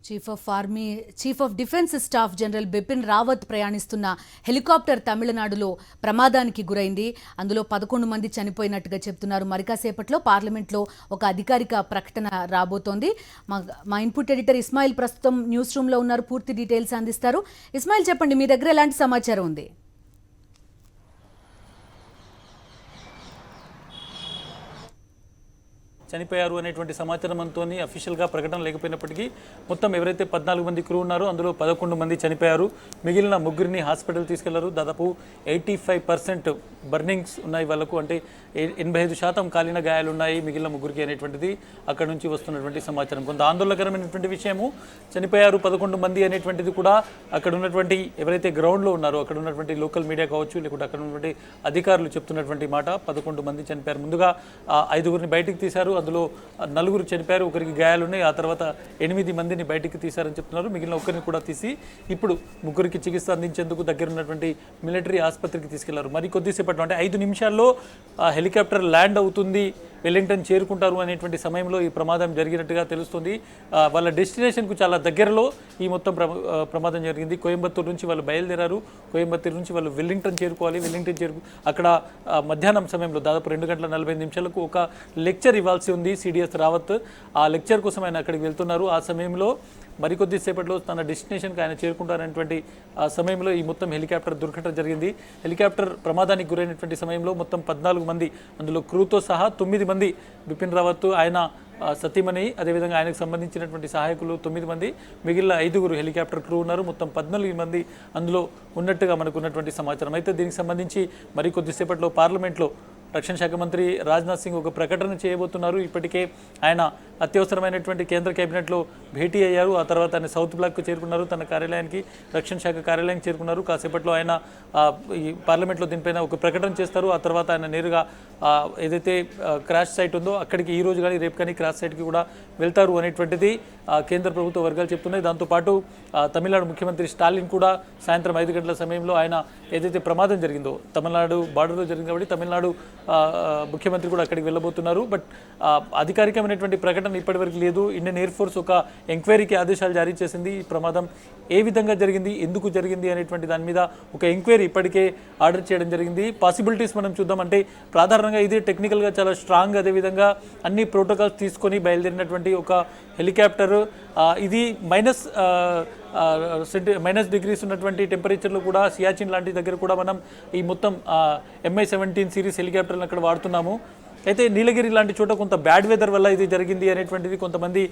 Chief of defence staff general Bipin Rawat ప్రయాణిస్తున్న helicopter తమిళనాడులో ప్రమాదానికి గురైంది. అందులో 11 మంది చనిపోయినట్టుగా చెప్తున్నారు. మరి కాసేపట్లో పార్లమెంట్లో ఒక అధికారిక ప్రకటన రాబోతోంది. మా ఇన్పుట్ ఎడిటర్ ఇస్మాయిల్ ప్రస్తుతం న్యూస్ రూమ్లో ఉన్నారు, పూర్తి డీటెయిల్స్ అందిస్తారు. ఇస్మాయిల్, చెప్పండి, మీ దగ్గర ఎలాంటి సమాచారం ఉంది? చనిపోయారు అనేటువంటి సమాచారం అంతోని అఫీషియల్గా ప్రకటన లేకపోయినప్పటికీ మొత్తం ఎవరైతే 14 మంది క్రూ ఉన్నారో అందులో 11 మంది చనిపోయారు. మిగిలిన ముగ్గురిని హాస్పిటల్ తీసుకెళ్లారు. దాదాపు 85% బర్నింగ్స్ ఉన్నాయి వాళ్ళకు, అంటే 85% కాలిన గాయాలు ఉన్నాయి మిగిలిన ముగ్గురికి అనేటువంటిది అక్కడ నుంచి వస్తున్నటువంటి సమాచారం. కొంత ఆందోళనకరమైనటువంటి విషయము, చనిపోయారు 11 మంది అనేటువంటిది కూడా అక్కడ ఉన్నటువంటి ఎవరైతే గ్రౌండ్లో ఉన్నారో అక్కడ ఉన్నటువంటి లోకల్ మీడియా కావచ్చు, లేకుంటే అక్కడ ఉన్నటువంటి అధికారులు చెప్తున్నటువంటి మాట 11 మంది చనిపోయారు. ముందుగా 5గురిని బయటికి తీశారు, అందులో 4 చనిపోయారు, ఒకరికి గాయాలున్నాయి. ఆ తర్వాత 8 మందిని బయటికి తీశారని చెప్తున్నారు. మిగిలిన ఒక్కరిని కూడా తీసి ఇప్పుడు ముగ్గురికి చికిత్స అందించేందుకు దగ్గర ఉన్నటువంటి మిలిటరీ ఆసుపత్రికి తీసుకెళ్లారు. మరి కొద్దిసేపట్లో, అంటే 5 నిమిషాల్లో హెలికాప్టర్ ల్యాండ్ అవుతుంది, వెల్లింగ్టన్ చేరుకుంటారు అనేటువంటి సమయంలో ఈ ప్రమాదం జరిగినట్టుగా తెలుస్తుంది. వాళ్ళ డెస్టినేషన్కు చాలా దగ్గరలో ఈ మొత్తం ప్రమాదం జరిగింది. కోయంబత్తూరు నుంచి వాళ్ళు బయలుదేరారు, కోయంబత్తూరు నుంచి వాళ్ళు వెల్లింగ్టన్ చేరుకోవాలి. వెల్లింగ్టన్ అక్కడ మధ్యాహ్నం సమయంలో దాదాపు 2:45 ఒక లెక్చర్ ఇవ్వాల్సి ఉంది సిడిఎస్ రావత్. ఆ లెక్చర్ కోసం ఆయన అక్కడికి వెళ్తున్నారు. ఆ సమయంలో మరికొద్ది సేపట్లో తన డెస్టినేషన్కి ఆయన చేరుకుంటారనేటువంటి ఆ సమయంలో ఈ మొత్తం హెలికాప్టర్ దుర్ఘటన జరిగింది. హెలికాప్టర్ ప్రమాదానికి గురైనటువంటి సమయంలో మొత్తం 14 మంది, అందులో క్రూతో సహా 9 మంది, బిపిన్ రావత్, ఆయన సతీమణి, అదేవిధంగా ఆయనకు సంబంధించినటువంటి సహాయకులు 9 మంది, మిగిలిన 5 హెలికాప్టర్ క్రూ ఉన్నారు. మొత్తం 14 మంది అందులో ఉన్నట్టుగా మనకు ఉన్నటువంటి సమాచారం. అయితే దీనికి సంబంధించి మరి కొద్దిసేపట్లో పార్లమెంట్లో రక్షణ శాఖ మంత్రి రాజ్నాథ్ సింగ్ ఒక ప్రకటన చేయబోతున్నారు. ఇప్పటికే ఆయన అత్యవసరమైనటువంటి కేంద్ర కేబినెట్లో భేటీ అయ్యారు. ఆ తర్వాత ఆయన సౌత్ బ్లాక్కు చేరుకున్నారు, తన కార్యాలయానికి, రక్షణ శాఖ కార్యాలయానికి చేరుకున్నారు. కాసేపట్లో ఆయన ఈ పార్లమెంట్లో దీనిపైన ఒక ప్రకటన చేస్తారు. ఆ తర్వాత ఆయన నేరుగా ఏదైతే క్రాష్ సైట్ ఉందో అక్కడికి ఈ రోజు కానీ రేపు కానీ క్రాష్ సైట్కి కూడా వెళ్తారు అనేటువంటిది కేంద్ర ప్రభుత్వ వర్గాలు చెప్తున్నాయి. దాంతోపాటు తమిళనాడు ముఖ్యమంత్రి స్టాలిన్ కూడా సాయంత్రం 5 గంటల సమయంలో ఆయన ఏదైతే ప్రమాదం జరిగిందో తమిళనాడు బార్డర్లో జరిగింది కాబట్టి తమిళనాడు ముఖ్యమంత్రి కూడా అక్కడికి వెళ్ళబోతున్నారు. బట్ అధికారికమైనటువంటి ప్రకటన ఇప్పటివరకు లేదు. ఇండియన్ ఎయిర్ ఫోర్స్ ఒక ఎంక్వైరీకి ఆదేశాలు జారీ చేసింది. ఈ ప్రమాదం ఏ విధంగా జరిగింది, ఎందుకు జరిగింది అనేటువంటి దాని మీద ఒక ఎంక్వైరీ ఇప్పటికే ఆర్డర్ చేయడం జరిగింది. పాసిబిలిటీస్ మనం చూద్దాం. అంటే సాధారణంగా ఇది టెక్నికల్గా చాలా స్ట్రాంగ్, అదేవిధంగా అన్ని ప్రోటోకాల్స్ తీసుకొని బయలుదేరినటువంటి ఒక హెలికాప్టర్. ఇది -డిగ్రీస్ ఉన్నటువంటి టెంపరేచర్లో కూడా సియాచిన్ లాంటి దగ్గర కూడా మనం ఈ మొత్తం MI-17 సిరీస్ హెలికాప్టర్లను అక్కడ వాడుతున్నాము. అయితే నీలగిరి లాంటి చోట కొంత బ్యాడ్ వెదర్ వల్ల ఇది జరిగింది అనేటువంటిది కొంతమంది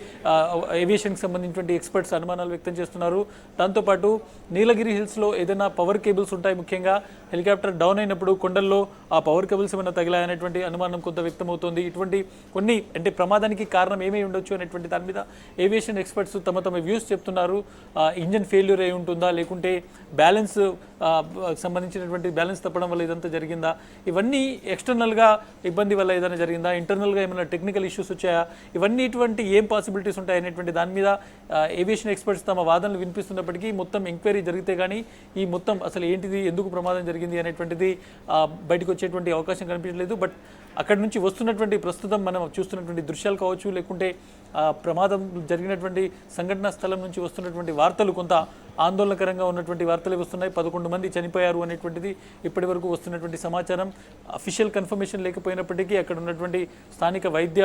ఏవియేషన్కి సంబంధించినటువంటి ఎక్స్పర్ట్స్ అనుమానాలు వ్యక్తం చేస్తున్నారు. దాంతోపాటు నీలగిరి హిల్స్లో ఏదైనా పవర్ కేబుల్స్ ఉంటాయి, ముఖ్యంగా హెలికాప్టర్ డౌన్ అయినప్పుడు కొండల్లో ఆ పవర్ కేబుల్స్ ఏమైనా తగిలాయనేటువంటి అనుమానం కొంత వ్యక్తమవుతోంది. ఇటువంటి కొన్ని, అంటే ప్రమాదానికి కారణం ఏమై ఉండొచ్చు అనేటువంటి దాని మీద ఏవియేషన్ ఎక్స్పర్ట్స్ తమ వ్యూస్ చెప్తున్నారు. ఇంజన్ ఫెయిల్యూర్ అయి ఉంటుందా, లేకుంటే బ్యాలెన్స్ సంబంధించినటువంటి బ్యాలెన్స్ తప్పడం వల్ల ఇదంతా జరిగిందా, ఇవన్నీ ఎక్స్టర్నల్గా ఇబ్బంది వల్ల ఏదైనా జరిగిందా, ఇంటర్నల్గా ఏమైనా టెక్నికల్ ఇష్యూస్ వచ్చాయా, ఇవన్నీ ఇటువంటి ఏం పాసిబిలిటీస్ ఉంటాయి అనేటువంటి దాని మీద ఏవియేషన్ ఎక్స్పర్ట్స్ తమ వాదనలు వినిపిస్తున్నప్పటికీ మొత్తం ఎంక్వైరీ జరిగితే కానీ ఈ మొత్తం అసలు ఏంటిది, ఎందుకు ప్రమాదం జరిగింది అనేటువంటిది బయటకు వచ్చేటువంటి అవకాశం కనిపించలేదు. బట్ అక్కడి నుంచి వస్తున్నటువంటి ప్రస్తుతం మనం చూస్తున్నటువంటి దృశ్యాలు కావచ్చు, లేకుంటే ప్రమాదం జరిగినటువంటి సంఘటనా స్థలం నుంచి వస్తున్నటువంటి వార్తలు కొంత ఆందోళనకరంగా ఉన్నటువంటి వార్తలు వస్తున్నాయి. 11 మంది చనిపోయారు అనేటువంటిది ఇప్పటి వరకు వస్తున్నటువంటి సమాచారం. అఫీషియల్ కన్ఫర్మేషన్ లేకపోయినప్పటికీ అక్కడ ఉన్నటువంటి స్థానిక వైద్య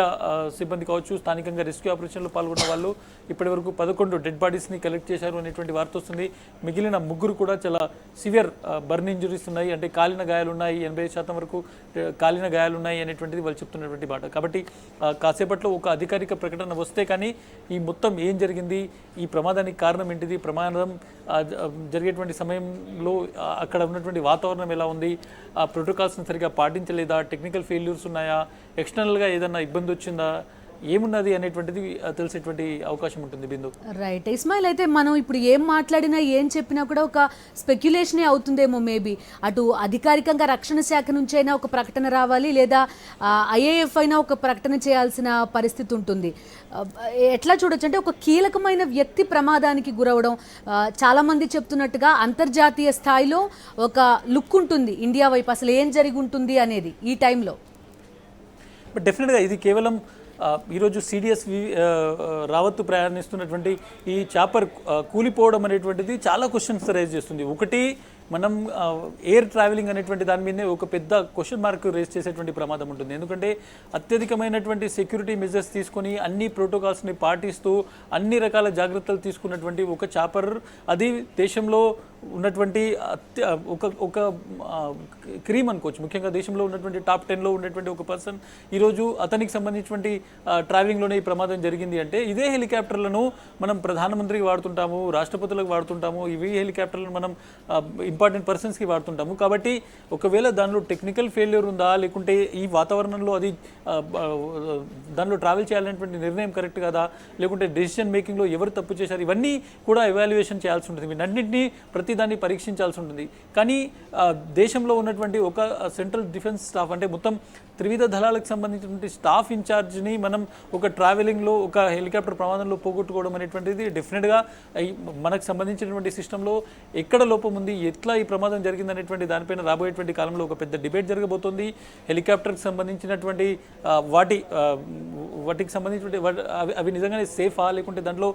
సిబ్బంది కావచ్చు, స్థానికంగా రెస్క్యూ ఆపరేషన్లో పాల్గొన్న వాళ్ళు ఇప్పటి వరకు 11 డెడ్ బాడీస్ని కలెక్ట్ చేశారు అనేటువంటి వార్త వస్తుంది. మిగిలిన 3 కూడా చాలా సివియర్ బర్న్ ఇంజరీస్ ఉన్నాయి, అంటే కాలిన గాయాలు ఉన్నాయి, 80% వరకు కాలిన గాయాలు ఉన్నాయి అనేటువంటిది వాళ్ళు చెప్తున్నటువంటి మాట. కాబట్టి కాసేపట్లో ఒక అధికారిక ప్రకటన వస్తే కానీ ఈ మొత్తం ఏం జరిగింది, ఈ ప్రమాదానికి కారణం ఏంటిది, ప్రమాదం జరిగేటువంటి సమయంలో అక్కడ ఉన్నటువంటి వాతావరణం ఎలా ఉంది, ఆ ప్రోటోకాల్స్ని సరిగా పాటించలేదా, టెక్నికల్ ఫెయిల్యూర్స్ ఉన్నాయా, ఎక్స్టర్నల్గా ఏదైనా ఇబ్బంది వచ్చిందా, ఏమున్నది అనేటువంటిది తెలిసేటువంటి అవకాశం ఉంటుంది. బిందు, రైట్. ఇస్మాయిల్, అయితే మనం ఇప్పుడు ఏం మాట్లాడినా ఏం చెప్పినా కూడా ఒక స్పెక్యులేషనే అవుతుందేమో. మేబీ అటు అధికారికంగా రక్షణ శాఖ నుంచి అయినా ఒక ప్రకటన రావాలి, లేదా IAF అయినా ఒక ప్రకటన చేయాల్సిన పరిస్థితి ఉంటుంది. ఎట్లా చూడొచ్చు అంటే ఒక కీలకమైన వ్యక్తి ప్రమాదానికి గురవడం, చాలామంది చెప్తున్నట్టుగా అంతర్జాతీయ స్థాయిలో ఒక లుక్ ఉంటుంది ఇండియా వైపు, అసలు ఏం జరిగి ఉంటుంది అనేది ఈ టైంలో. బట్ డెఫినెట్గా ఇది కేవలం ఈరోజు సిడిఎస్ రావత్తు ప్రయాణిస్తున్నటువంటి ఈ చాపర్ కూలిపోవడం అనేటువంటిది చాలా క్వశ్చన్స్ రైజ్ చేస్తుంది. ఒకటి, మనం ఎయిర్ ట్రావెలింగ్ అనేటువంటి దాని మీదనే ఒక పెద్ద క్వశ్చన్ మార్క్ రేస్ చేసేటువంటి ప్రమాదం ఉంటుంది. ఎందుకంటే అత్యధికమైనటువంటి సెక్యూరిటీ మెజర్స్ తీసుకొని అన్ని ప్రోటోకాల్స్ని పాటిస్తూ అన్ని రకాల జాగ్రత్తలు తీసుకున్నటువంటి ఒక చాపర్, అది దేశంలో ఉన్నటువంటి ఒక క్రీమ్ అనుకోవచ్చు. ముఖ్యంగా దేశంలో ఉన్నటువంటి టాప్ 10లో ఉన్నటువంటి ఒక పర్సన్ ఈరోజు అతనికి సంబంధించినటువంటి ట్రావెలింగ్లోనే ఈ ప్రమాదం జరిగింది అంటే, ఇదే హెలికాప్టర్లను మనం ప్రధానమంత్రికి వాడుతుంటాము, రాష్ట్రపతులకు వాడుతుంటాము, ఇవి హెలికాప్టర్లను మనం ఇంపార్టెంట్ పర్సన్స్కి వాడుతుంటాము. కాబట్టి ఒకవేళ దానిలో టెక్నికల్ ఫెయిల్యూర్ ఉందా, లేకుంటే ఈ వాతావరణంలో అది దానిలో ట్రావెల్ చేయాలనేటువంటి నిర్ణయం కరెక్ట్ కదా, లేకుంటే డెసిషన్ మేకింగ్లో ఎవరు తప్పు చేశారు, ఇవన్నీ కూడా ఎవాల్యుయేషన్ చేయాల్సి ఉంటుంది. వీటన్నింటినీ ప్రతిదాన్ని పరీక్షించాల్సి ఉంటుంది. కానీ దేశంలో ఉన్నటువంటి ఒక సెంట్రల్ డిఫెన్స్ స్టాఫ్, అంటే మొత్తం త్రివిధ దళాలకు సంబంధించినటువంటి స్టాఫ్ ఇన్ఛార్జ్ని మనం ఒక ట్రావెలింగ్లో ఒక హెలికాప్టర్ ప్రమాదంలో పోగొట్టుకోవడం అనేటువంటిది డెఫినెట్గా మనకు సంబంధించినటువంటి సిస్టంలో ఎక్కడ లోపం ఉంది, ఎట్లా ఈ ప్రమాదం జరిగిందనేటువంటి దానిపైన రాబోయేటువంటి కాలంలో ఒక పెద్ద డిబేట్ జరగబోతోంది. హెలికాప్టర్కి సంబంధించినటువంటి వాటికి సంబంధించినటువంటి అవి నిజంగానే సేఫా, లేకుంటే దాంట్లో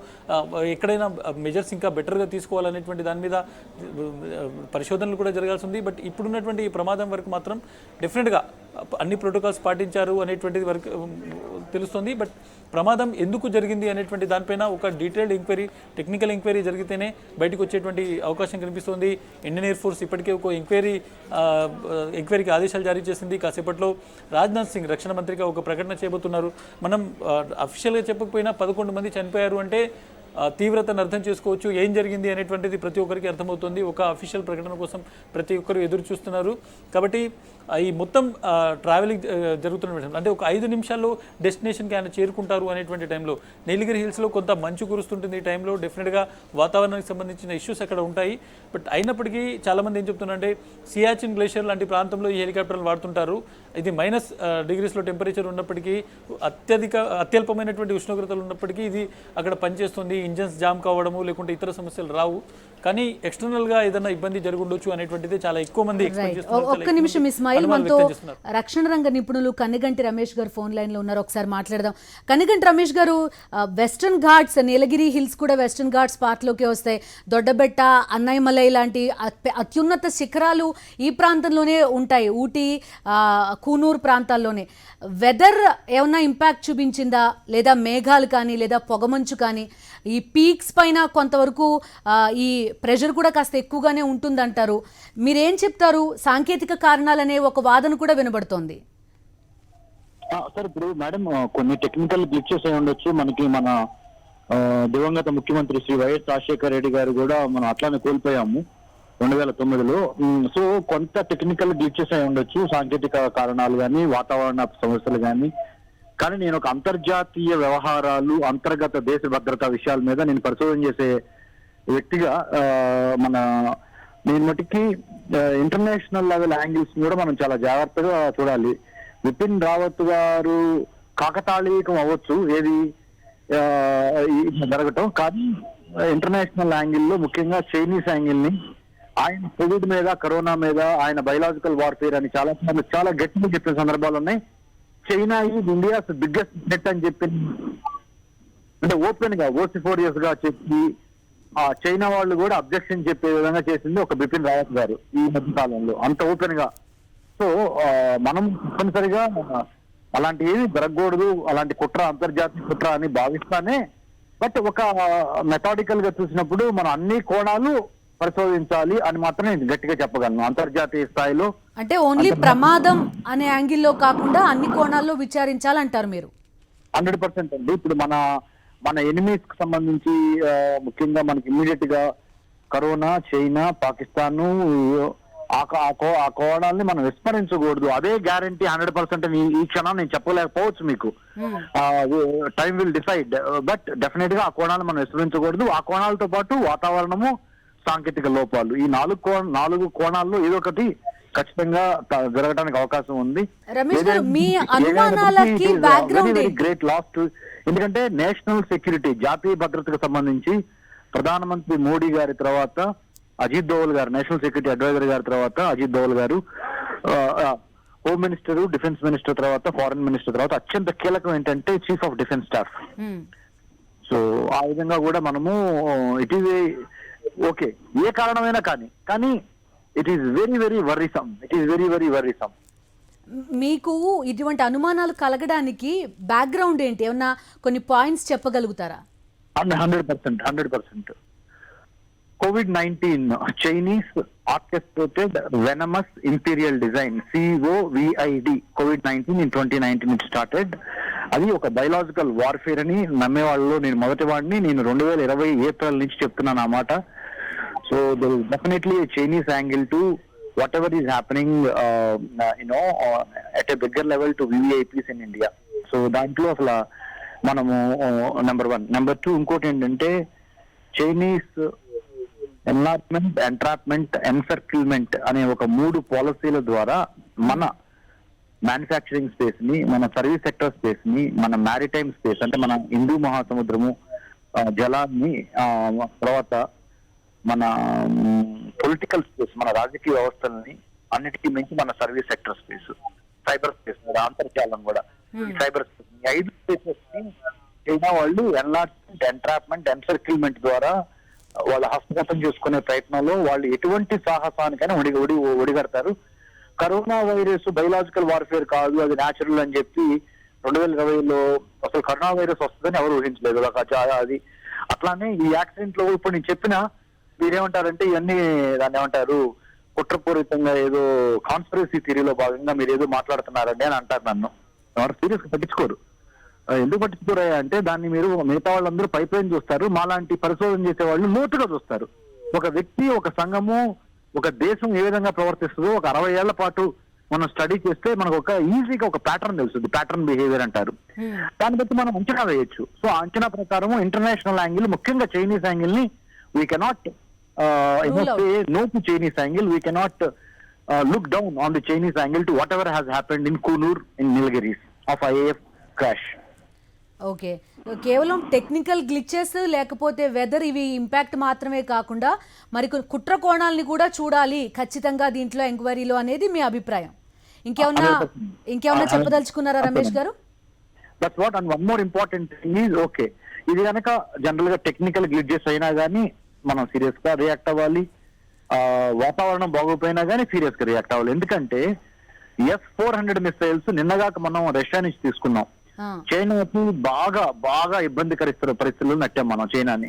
ఎక్కడైనా మెజర్స్ ఇంకా బెటర్గా తీసుకోవాలనేటువంటి దాని మీద పరిశోధనలు కూడా జరగాల్సి ఉంది. బట్ ఇప్పుడున్నటువంటి ఈ ప్రమాదం వరకు మాత్రం డెఫినెట్గా అన్ని ప్రోటోకాల్స్ పాటించారు అనేటువంటిది వరకు తెలుస్తుంది. బట్ ప్రమాదం ఎందుకు జరిగింది అనేటువంటి దానిపైన ఒక డీటెయిల్డ్ ఎంక్వైరీ, టెక్నికల్ ఎంక్వైరీ జరిగితేనే బయటకు వచ్చేటువంటి అవకాశం కనిపిస్తుంది. ఇండియన్ ఎయిర్ ఫోర్స్ ఇప్పటికే ఒక ఎంక్వైరీకి ఆదేశాలు జారీ చేసింది. కాసేపట్లో రాజ్నాథ్ సింగ్ రక్షణ మంత్రిగా ఒక ప్రకటన చేయబోతున్నారు. మనం అఫీషియల్గా చెప్పకపోయినా 11 మంది చనిపోయారు అంటే తీవ్రతను అర్థం చేసుకోవచ్చు. ఏం జరిగింది అనేటువంటిది ప్రతి ఒక్కరికి అర్థమవుతుంది. ఒక అఫీషియల్ ప్రకటన కోసం ప్రతి ఒక్కరు ఎదురు చూస్తున్నారు. కాబట్టి ఈ మొత్తం ట్రావెలింగ్ జరుగుతున్న విషయం అంటే ఒక 5 నిమిషాల్లో డెస్టినేషన్కి ఆయన చేరుకుంటారు అనేటువంటి టైంలో, నీలగిరి హిల్స్లో కొంత మంచు కురుస్తుంటుంది. ఈ టైంలో డెఫినెట్గా వాతావరణానికి సంబంధించిన ఇష్యూస్ అక్కడ ఉంటాయి. బట్ అయినప్పటికీ చాలామంది ఏం చెప్తున్నారంటే, సియాచిన్ గ్లేషియర్ లాంటి ప్రాంతంలో ఈ హెలికాప్టర్లు వాడుతుంటారు. ఇది -డిగ్రీస్లో టెంపరేచర్ ఉన్నప్పటికీ, అత్యల్పమైనటువంటి ఉష్ణోగ్రతలు ఉన్నప్పటికీ ఇది అక్కడ పనిచేస్తుంది. ఇంజన్స్ జామ్ కావడము లేకుంటే ఇతర సమస్యలు రావు. కానీ ఎక్స్టర్నల్గా ఏదైనా ఇబ్బంది జరుగుండొచ్చు అనేటువంటిది చాలా ఎక్కువ మంది ఒక్క నిమిషం ఇస్మాయిల్, మనతో రక్షణ రంగ నిపుణులు కనిగంటి రమేష్ గారు ఫోన్ లైన్ లో ఉన్నారు. ఒకసారి మాట్లాడదాం. కనిగంటి రమేష్ గారు, వెస్టర్న్ ఘాట్స్, నీలగిరి హిల్స్ కూడా వెస్టర్న్ ఘాట్స్ పార్ట్లోకి వస్తాయి. దొడ్డబెట్ట, అన్నయ్యమలై లాంటి అత్యున్నత శిఖరాలు ఈ ప్రాంతంలోనే ఉంటాయి, ఊటీ, కూనూరు ప్రాంతాల్లోనే. వెదర్ ఏమన్నా ఇంపాక్ట్ చూపించిందా, లేదా మేఘాలు కానీ లేదా పొగమంచు కానీ ఈ పీక్స్ పైన కొంతవరకు ఈ ప్రెషర్ కూడా కాస్త ఎక్కువగానే ఉంటుందంటారు. మీరేం చెప్తారు? సాంకేతిక కారణాలనే ఒక వాదన కూడా వినబడుతోంది. సార్, ఇప్పుడు మేడం కొన్ని టెక్నికల్ గ్లిచెస్ అయి ఉండొచ్చు. మనకి మన దివంగత ముఖ్యమంత్రి శ్రీ వైఎస్ రాజశేఖర రెడ్డి గారు కూడా మనం అట్లానే కోల్పోయాము 2009లో. సో కొంత టెక్నికల్ గ్లిచెస్ అయి ఉండొచ్చు, సాంకేతిక కారణాలు కానీ, వాతావరణ సమస్యలు కానీ. కానీ నేను ఒక అంతర్జాతీయ వ్యవహారాలు, అంతర్గత దేశ భద్రతా విషయాల మీద నేను పరిశోధన చేసే వ్యక్తిగా నేను మటుకి ఇంటర్నేషనల్ లెవెల్ యాంగిల్స్ కూడా మనం చాలా జాగ్రత్తగా చూడాలి. బిపిన్ రావత్ గారు కాకతాళీకం అవ్వచ్చు ఏది జరగటం, కానీ ఇంటర్నేషనల్ యాంగిల్లో ముఖ్యంగా చైనీస్ యాంగిల్ ని, ఆయన కోవిడ్ మీద, కరోనా మీద ఆయన బయలాజికల్ వార్ఫేర్ అని చాలా గట్టిగా చెప్పిన సందర్భాలు ఉన్నాయి. China is India's biggest threat అని చెప్పి, అంటే ఓపెన్ గా ఓసిఫోరియస్ గా చెప్పి ఆ చైనా వాళ్ళు కూడా అబ్జెక్షన్ చెప్పే విధంగా చేసింది ఒక బిపిన్ రావత్ గారు ఈ మధ్య కాలంలో, అంత ఓపెన్ గా. సో మనం తప్పనిసరిగా అలాంటి ఏమి జరగకూడదు, అలాంటి కుట్ర అంతర్జాతీయ కుట్ర అని భావిస్తానే. బట్ ఒక మెథాడికల్ గా చూసినప్పుడు మనం అన్ని కోణాలు పరిశోధించాలి అని మాత్రం నేను గట్టిగా చెప్పగలను అంతర్జాతీయ స్థాయిలో. అంటే ఓన్లీ ప్రమాదం అనే యాంగిల్లో కాకుండా అన్ని కోణాల్లో విచారించాలంటారు మీరు? 100% అండి. ఇప్పుడు మన ఎనిమీస్ కి సంబంధించి ముఖ్యంగా మనకి ఇమ్మీడియట్ గా కరోనా, చైనా, పాకిస్తాన్, ఆ కోణాలని మనం విస్మరించకూడదు. అదే గ్యారంటీ 100% ఈ క్షణం నేను చెప్పలేకపోవచ్చు మీకు. Time will decide. But definite గా ఆ కోణాలను మనం విస్మరించకూడదు. ఆ కోణాలతో పాటు వాతావరణము, సాంకేతిక లోపాలు, ఈ 4 కోణాల్లో ఏదో ఒకటి ఖచ్చితంగా జరగడానికి అవకాశం ఉంది. Great last. ఎందుకంటే నేషనల్ సెక్యూరిటీ, జాతీయ భద్రతకు సంబంధించి ప్రధానమంత్రి మోడీ గారి తర్వాత అజిత్ దోవల్ గారు, నేషనల్ సెక్యూరిటీ అడ్వైజర్ గారి తర్వాత అజిత్ దోవల్ గారు హోమ్ మినిస్టర్, డిఫెన్స్ మినిస్టర్ తర్వాత ఫారెన్ మినిస్టర్ తర్వాత అత్యంత కీలకం ఏంటంటే chief of defence staff. So ఆ విధంగా కూడా మనము ఇట్ ఈస్ ఓకే, ఏ కారణమైనా కానీ ఇట్ ఈస్ వెరీ వెరీ వర్రీసమ్. మీకు ఇటువంటి అనుమానాలు కలగడానికి బ్యాక్గ్రౌండ్ ఏంటి, ఏమన్నా కొన్ని పాయింట్స్ చెప్పగలుగుతారా? 100%. COVID-19 Chinese orchestrated venomous imperial design, COVID COVID-19 in 2019 it started. అది ఒక బయలాజికల్ వార్ఫేర్ అని నమ్మేవాళ్ళలో నేను మొదటి వాడిని. నేను 2020 ఏప్రిల్ నుంచి చెప్తున్నాను ఆ మాట. So there is definitely a Chinese angle to whatever is happening at a bigger level to VVIPs in India. So దాంట్లో అసలు మనము నెంబర్ 1. నెంబర్ 2 ఇంకోటి ఏంటంటే చైనీస్ ఎన్లార్జ్మెంట్, ఎంట్రాప్మెంట్, ఎన్సర్కిల్మెంట్ అనే ఒక 3 పాలసీల ద్వారా మన మ్యానుఫ్యాక్చరింగ్ స్పేస్ ని, మన సర్వీస్ సెక్టర్ స్పేస్ ని, మన మ్యారిటైమ్ స్పేస్ అంటే మన హిందూ మహాసముద్రము జలాన్ని, తర్వాత మన పొలిటికల్ స్పేస్, మన రాజకీయ వ్యవస్థలని అన్నిటికీ మించి మన service sector space, cyber space, అంతర్జాలం కూడా, సైబర్ స్పేస్, 5 స్పేసెస్ ని చైనా వాళ్ళు ఎన్లార్జ్మెంట్, ఎంట్రాప్మెంట్, ఎన్సర్కిల్మెంట్ ద్వారా వాళ్ళ హస్తగతం చేసుకునే ప్రయత్నంలో వాళ్ళు ఎటువంటి సాహసానికైనా ఒడిగడతారు. కరోనా వైరస్ బయలాజికల్ వార్ఫేర్ కాదు, అది న్యాచురల్ అని చెప్పి 2020లో అసలు కరోనా వైరస్ వస్తుందని ఎవరు ఊహించలేదు. అది అట్లానే ఈ యాక్సిడెంట్ లో ఇప్పుడు నేను చెప్పిన మీరేమంటారంటే ఇవన్నీ దాన్ని ఏమంటారు, కుట్రపూరితంగా ఏదో కాన్స్పిరసీ థియరీలో భాగంగా మీరు ఏదో మాట్లాడుతున్నారండి అని అంటారు. నన్ను ఎవరు సీరియస్ గా పట్టించుకోరు. ఎందుకు పట్టించుకోరా అంటే దాన్ని మీరు మిగతా వాళ్ళందరూ పైపైన చూస్తారు, మాలాంటి పరిశోధన చేసే వాళ్ళు లోతుగా చూస్తారు. ఒక వ్యక్తి, ఒక సంఘము, ఒక దేశం ఏ విధంగా ప్రవర్తిస్తుందో ఒక 60 ఏళ్ల పాటు మనం స్టడీ చేస్తే మనకు ఒక ఈజీగా ఒక ప్యాటర్న్ తెలుస్తుంది. ప్యాటర్న్ బిహేవియర్ అంటారు. దాన్ని బట్టి మనం అంచనా వేయొచ్చు. సో ఆ అంచనా ప్రకారం ఇంటర్నేషనల్ యాంగిల్, ముఖ్యంగా చైనీస్ యాంగిల్ ని we cannot say no to Chinese angle. We cannot look down on the Chinese angle to whatever has happened in Coonoor, in Nilgiris of IAF crash. Okay, కేవలం technical glitches లేకపోతే weather ఇవి impact మాత్రమే కాకుండా మరి కుట్ర కోణాలని కూడా చూడాలి ఖచ్చితంగా దీంట్లో ఎంక్వైరీలో అనేది మీ అభిప్రాయం. ఇంకేమన్నా చెప్పదలుచుకున్నారా రమేష్ గారు? That's what. And one more important thing is okay, ఇది కనుక జనరల్ గా టెక్నికల్ గ్లిచెస్ అయినా కానీ మనం సీరియస్ గా రియాక్ట్ అవ్వాలి. వాతావరణం బాగోపోయినా కానీ సీరియస్ గా రియాక్ట్ అవ్వాలి. ఎందుకంటే S-400 మిసైల్స్ నిన్నగాక మనం రష్యా నుంచి తీసుకున్నాం. చైనాకి బాగా ఇబ్బందికరిస్తున్న పరిస్థితుల్లో నట్టాం మనం చైనాని.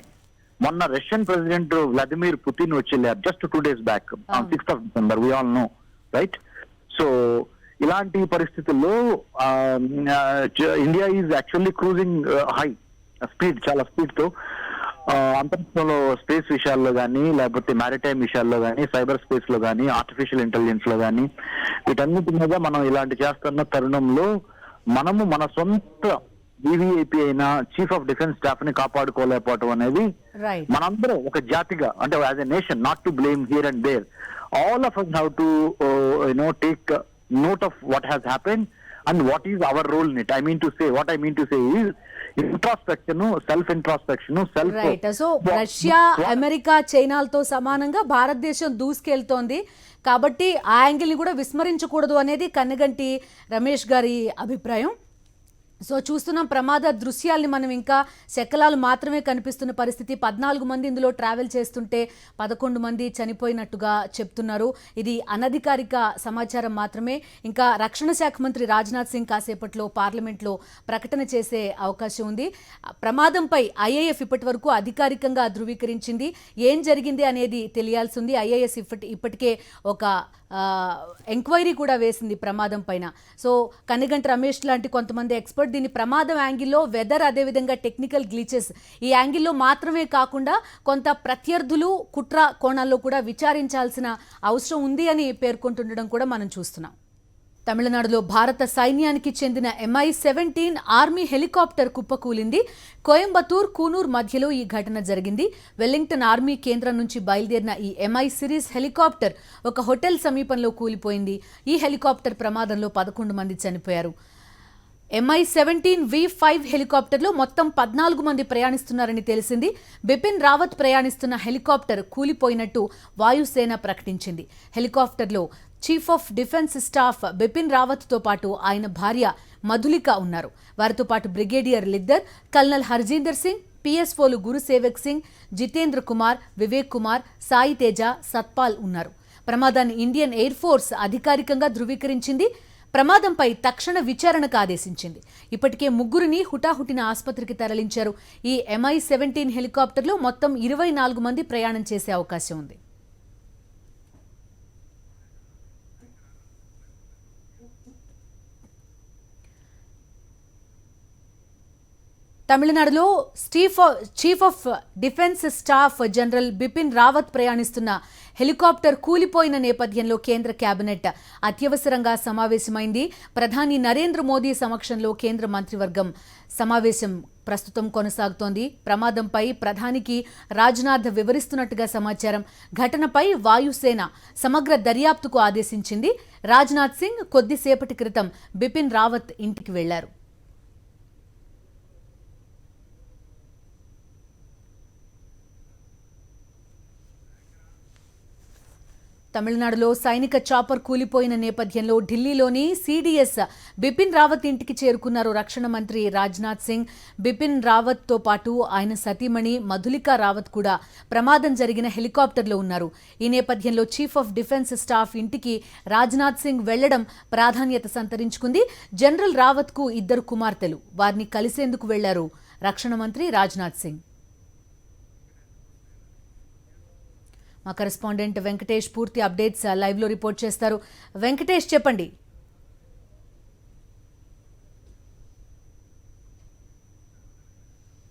మొన్న రష్యన్ ప్రెసిడెంట్ వ్లాదిమిర్ పుతిన్ వచ్చి just 2 days back on 6th of December, we all know, right? So ఇలాంటి పరిస్థితుల్లో India is actually cruising high speed, చాలా స్పీడ్ తో అంతరిక్షంలో స్పేస్ విషయాల్లో కానీ, లేకపోతే మ్యారిటైమ్ విషయాల్లో కానీ, సైబర్ స్పేస్ లో కానీ, ఆర్టిఫిషియల్ ఇంటెలిజెన్స్ లో కానీ, వీటన్నిటి మీద మనం ఇలాంటి చేస్తున్న తరుణంలో మనము మన సొంత VVIP అయిన చీఫ్ ఆఫ్ డిఫెన్స్ స్టాఫ్ ని కాపాడుకోలేకపోవటం అనేది మనందరం ఒక జాతిగా, అంటే as a nation, not to blame here and there, all of us have to take note of what has happened and what is our role in it. What I mean to say is introspection, self introspection, right. So Russia, America, చైనాలతో సమానంగా భారతదేశం దూసుకెళ్తోంది కాబట్టి ఆ యాంగిల్ని కూడా విస్మరించకూడదు అనేది కన్నగంటి రమేష్ గారి అభిప్రాయం. So చూస్తున్నాం ప్రమాద దృశ్యాల్ని మనం, ఇంకా శకలాలు మాత్రమే కనిపిస్తున్న పరిస్థితి. 14 మంది ఇందులో ట్రావెల్ చేస్తుంటే 11 మంది చనిపోయినట్టుగా చెప్తున్నారు. ఇది అనధికారిక సమాచారం మాత్రమే. ఇంకా రక్షణ శాఖ మంత్రి రాజ్నాథ్ సింగ్ కాసేపట్లో పార్లమెంట్లో ప్రకటన చేసే అవకాశం ఉంది. ప్రమాదంపై IAF ఇప్పటి వరకు అధికారికంగా ధృవీకరించింది. ఏం జరిగింది అనేది తెలియాల్సి ఉంది. IAS ఇప్పటికే ఒక ఎంక్వైరీ కూడా వేసింది ప్రమాదం పైన. సో కనిగంటి రమేష్ లాంటి కొంతమంది ఎక్స్పర్ట్ దీన్ని ప్రమాదం యాంగిల్లో, వెదర్, అదేవిధంగా టెక్నికల్ గ్లిచెస్ ఈ యాంగిల్లో మాత్రమే కాకుండా కొంత ప్రత్యర్థులు, కుట్ర కోణాల్లో కూడా విచారించాల్సిన అవసరం ఉంది అని పేర్కొంటుండడం కూడా మనం చూస్తున్నాం. తమిళనాడులో భారత సైన్యానికి చెందిన MI-17 ఆర్మీ హెలికాప్టర్ కుప్పకూలింది. కోయంబత్తూర్, కూనూర్ మధ్యలో ఈ ఘటన జరిగింది. వెల్లింగ్టన్ ఆర్మీ కేంద్రం నుంచి బయలుదేరిన ఈ MI సిరీస్ హెలికాప్టర్ ఒక హోటల్ సమీపంలో కూలిపోయింది. ఈ హెలికాప్టర్ ప్రమాదంలో 11 మంది చనిపోయారు. MI-17 V5 హెలికాప్టర్లో మొత్తం 14 మంది ప్రయాణిస్తున్నారని తెలిసింది. బిపిన్ రావత్ ప్రయాణిస్తున్న హెలికాప్టర్ కూలిపోయినట్టు వాయుసేన ప్రకటించింది. హెలికాప్టర్లో chief of defence staff Bipin రావత్తో పాటు ఆయన భార్య మధులిక ఉన్నారు. వారితో పాటు బ్రిగేడియర్ లిద్దర్, కల్నల్ హర్జీందర్ సింగ్, పిఎస్ఓలు గురుసేవక్ సింగ్, జితేంద్ర కుమార్, వివేక్ కుమార్, సాయి తేజ, సత్పాల్ ఉన్నారు. ప్రమాదాన్ని ఇండియన్ ఎయిర్ ఫోర్స్ అధికారికంగా ధృవీకరించింది. ప్రమాదంపై తక్షణ విచారణకు ఆదేశించింది. ఇప్పటికే ముగ్గురిని హుటాహుటిన ఆసుపత్రికి తరలించారు. ఈ MI-17 హెలికాప్టర్లో మొత్తం 24 మంది ప్రయాణం చేసే అవకాశం ఉంది. తమిళనాడులో chief of defence staff general Bipin Rawat ప్రయాణిస్తున్న హెలికాప్టర్ కూలిపోయిన నేపథ్యంలో కేంద్ర కేబినెట్ అత్యవసరంగా సమావేశమైంది. ప్రధాని నరేంద్ర మోదీ సమక్షంలో కేంద్ర మంత్రివర్గం సమావేశం ప్రస్తుతం కొనసాగుతోంది. ప్రమాదంపై ప్రధానికి రాజ్నాథ్ వివరిస్తున్నట్టుగా సమాచారం. ఘటనపై వాయుసేన సమగ్ర దర్యాప్తుకు ఆదేశించింది. రాజ్నాథ్ సింగ్ కొద్దిసేపటి క్రితం బిపిన్ రావత్ ఇంటికి వెళ్లారు. తమిళనాడులో సైనిక చాపర్ కూలిపోయిన నేపథ్యంలో ఢిల్లీలోని సిడిఎస్ బిపిన్ రావత్ ఇంటికి చేరుకున్నారు రక్షణ మంత్రి రాజ్నాథ్ సింగ్. బిపిన్ రావత్తో పాటు ఆయన సతీమణి మధులిక రావత్ కూడా ప్రమాదం జరిగిన హెలికాప్టర్లో ఉన్నారు. ఈ నేపథ్యంలో చీఫ్ ఆఫ్ డిఫెన్స్ స్టాఫ్ ఇంటికి రాజ్నాథ్ సింగ్ వెళ్లడం ప్రాధాన్యత సంతరించుకుంది. జనరల్ రావత్కు 2 కుమార్తెలు. వారిని కలిసేందుకు వెళ్లారు రక్షణ మంత్రి రాజ్నాథ్ సింగ్. మా కరెస్పాండెంట్ వెంకటేష్ పూర్తి అప్డేట్స్ లైవ్ లో రిపోర్ట్ చేస్తారు. వెంకటేష్, చెప్పండి.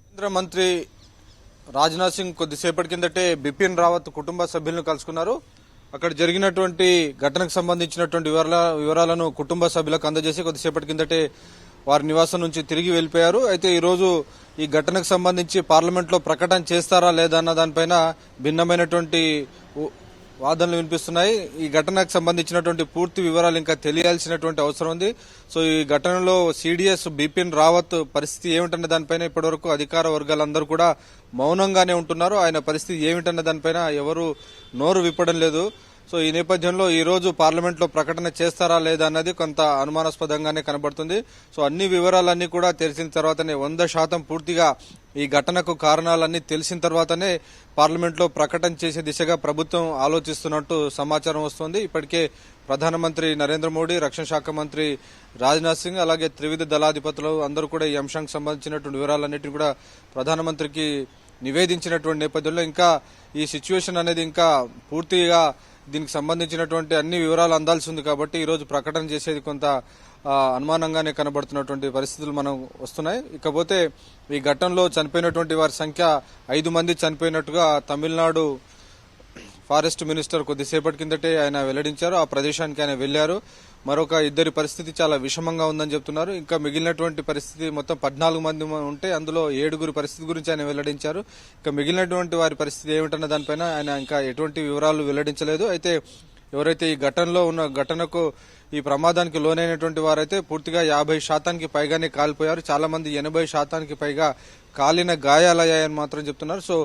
కేంద్ర మంత్రి రాజ్నాథ్ సింగ్ కొద్దిసేపటి కిందటే బిపిన్ రావత్ కుటుంబ సభ్యులను కలుసుకున్నారు. అక్కడ జరిగినటువంటి ఘటనకు సంబంధించినటువంటి వివరాలను కుటుంబ సభ్యులకు అందజేసి కొద్దిసేపటి కిందటే వారి నివాసం నుంచి తిరిగి వెళ్లిపోయారు. అయితే ఈరోజు ఈ ఘటనకు సంబంధించి పార్లమెంట్లో ప్రకటన చేస్తారా లేదా అన్న దానిపైన భిన్నమైనటువంటి వాదనలు వినిపిస్తున్నాయి. ఈ ఘటనకు సంబంధించినటువంటి పూర్తి వివరాలు ఇంకా తెలియాల్సినటువంటి అవసరం ఉంది. సో ఈ ఘటనలో సిడిఎస్ బిపిన్ రావత్ పరిస్థితి ఏమిటన్న దానిపైన ఇప్పటివరకు అధికార వర్గాలందరూ కూడా మౌనంగానే ఉంటున్నారు. ఆయన పరిస్థితి ఏమిటన్న దానిపైన ఎవరు నోరు విప్పడం లేదు. సో ఈ నేపథ్యంలో ఈ రోజు పార్లమెంట్ లో ప్రకటన చేస్తారా లేదా అన్నది కొంత అనుమానాస్పదంగానే కనబడుతుంది. సో అన్ని వివరాలన్నీ కూడా తెలిసిన తర్వాతనే 100% పూర్తిగా ఈ ఘటనకు కారణాలన్నీ తెలిసిన తర్వాతనే పార్లమెంట్ లో ప్రకటన చేసే దిశగా ప్రభుత్వం ఆలోచిస్తున్నట్టు సమాచారం వస్తోంది. ఇప్పటికే ప్రధానమంత్రి నరేంద్ర మోడీ, రక్షణ శాఖ మంత్రి రాజ్నాథ్ సింగ్, అలాగే త్రివిధ దళాధిపతులు అందరూ కూడా ఈ అంశానికి సంబంధించినటువంటి వివరాలన్నింటినీ కూడా ప్రధానమంత్రికి నివేదించినటువంటి నేపథ్యంలో ఇంకా ఈ సిచ్యువేషన్ అనేది ఇంకా పూర్తిగా దీనికి సంబంధించినటువంటి అన్ని వివరాలు అందాల్సి ఉంది. కాబట్టి ఈ రోజు ప్రకటన చేసేది కొంత అనుమానంగానే కనబడుతున్నటువంటి పరిస్థితులు మనం వస్తున్నాయి. ఇకపోతే ఈ ఘటనలో చనిపోయినటువంటి వారి సంఖ్య 5 మంది చనిపోయినట్టుగా తమిళనాడు ఫారెస్ట్ మినిస్టర్ కొద్దిసేపటి కిందటే ఆయన వెల్లడించారు. ఆ ప్రదేశానికి ఆయన వెళ్లారు. మరొక 2 పరిస్థితి చాలా విషమంగా ఉందని చెప్తున్నారు. ఇంకా మిగిలినటువంటి పరిస్థితి మొత్తం 14 మంది ఉంటే అందులో 7 పరిస్థితి గురించి ఆయన వెల్లడించారు. ఇంకా మిగిలినటువంటి వారి పరిస్థితి ఏమిటన్న దానిపైన ఆయన ఇంకా ఎటువంటి వివరాలు వెల్లడించలేదు. అయితే ఎవరైతే ఈ ఘటనకు ఈ ప్రమాదానికి లోనైనటువంటి వారైతే పూర్తిగా 50% పైగానే కాలిపోయారు. చాలా మంది 80% పైగా కాలిన గాయాలయ్యాయని మాత్రం చెప్తున్నారు. సో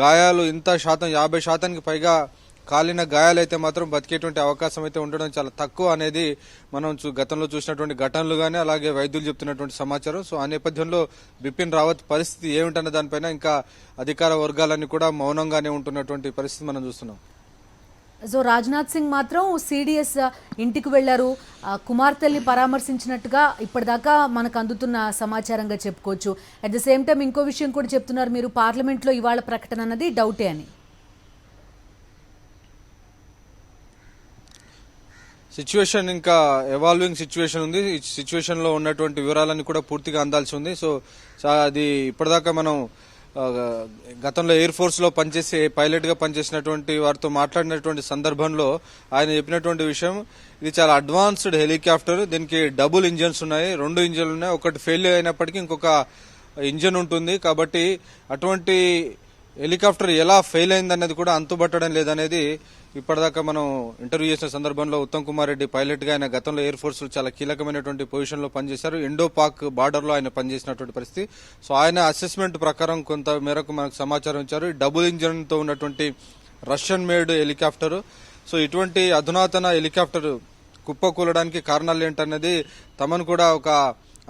గాయాలు ఇంత శాతం 50% పైగా కాలిన గాయాలైతే మాత్రం బతికేటువంటి అవకాశం అయితే ఉండడం చాలా తక్కువ అనేది మనం గతంలో చూసినటువంటి ఘటనలు గానీ అలాగే వైద్యులు చెప్తున్నటువంటి సమాచారం. సో ఆ నేపథ్యంలో బిపిన్ రావత్ పరిస్థితి ఏమిటన్న దానిపైన ఇంకా అధికార వర్గాలన్నీ కూడా మౌనంగానే ఉంటున్నటువంటి పరిస్థితి మనం చూస్తున్నాం. సో రాజ్నాథ్ సింగ్ మాత్రం సిడిఎస్ ఇంటికి వెళ్లారు. కుమార్తెల్ని పరామర్శించినట్టుగా ఇప్పటిదాకా మనకు అందుతున్న సమాచారంగా చెప్పుకోవచ్చు. అట్ ద సేమ్ టైం ఇంకో విషయం కూడా చెప్తున్నారు మీరు, పార్లమెంట్లో ఇవాళ ప్రకటన అన్నది డౌటే అని. సిచ్యువేషన్ ఇంకా ఎవాల్వింగ్ సిచ్యువేషన్ ఉంది. ఈ సిచ్యువేషన్ లో ఉన్నటువంటి వివరాలన్నీ కూడా పూర్తిగా అందాల్సి ఉంది. సో అది ఇప్పటిదాకా మనం గతంలో ఎయిర్ ఫోర్స్ లో పనిచేసే పైలట్ గా పనిచేసినటువంటి వారితో మాట్లాడినటువంటి సందర్భంలో ఆయన చెప్పినటువంటి విషయం, ఇది చాలా అడ్వాన్స్డ్ హెలికాప్టర్. దీనికి డబుల్ ఇంజన్స్ ఉన్నాయి, 2 ఇంజన్లు ఉన్నాయి. ఒకటి ఫెయిల్ అయినప్పటికీ ఇంకొక ఇంజన్ ఉంటుంది. కాబట్టి అటువంటి హెలికాప్టర్ ఎలా ఫెయిల్ అయిందన్నది కూడా అంతుబట్టడం లేదనేది ఇప్పటిదాకా మనం ఇంటర్వ్యూ చేసిన సందర్భంలో ఉత్తమ్ కుమార్ రెడ్డి పైలట్ గా ఆయన గతంలో ఎయిర్ ఫోర్స్ లో చాలా కీలకమైనటువంటి పొజిషన్ లో పనిచేశారు. ఇండో పాక్ బార్డర్ లో ఆయన పనిచేసినటువంటి పరిస్థితి. సో ఆయన అసెస్మెంట్ ప్రకారం కొంత మేరకు మనకు సమాచారం ఇచ్చారు. డబుల్ ఇంజన్ తో ఉన్నటువంటి రష్యన్ మేడ్ హెలికాప్టర్ సో ఇటువంటి అధునాతన హెలికాప్టర్ కుప్పకూలడానికి కారణాలు ఏంటన్నది తమను కూడా ఒక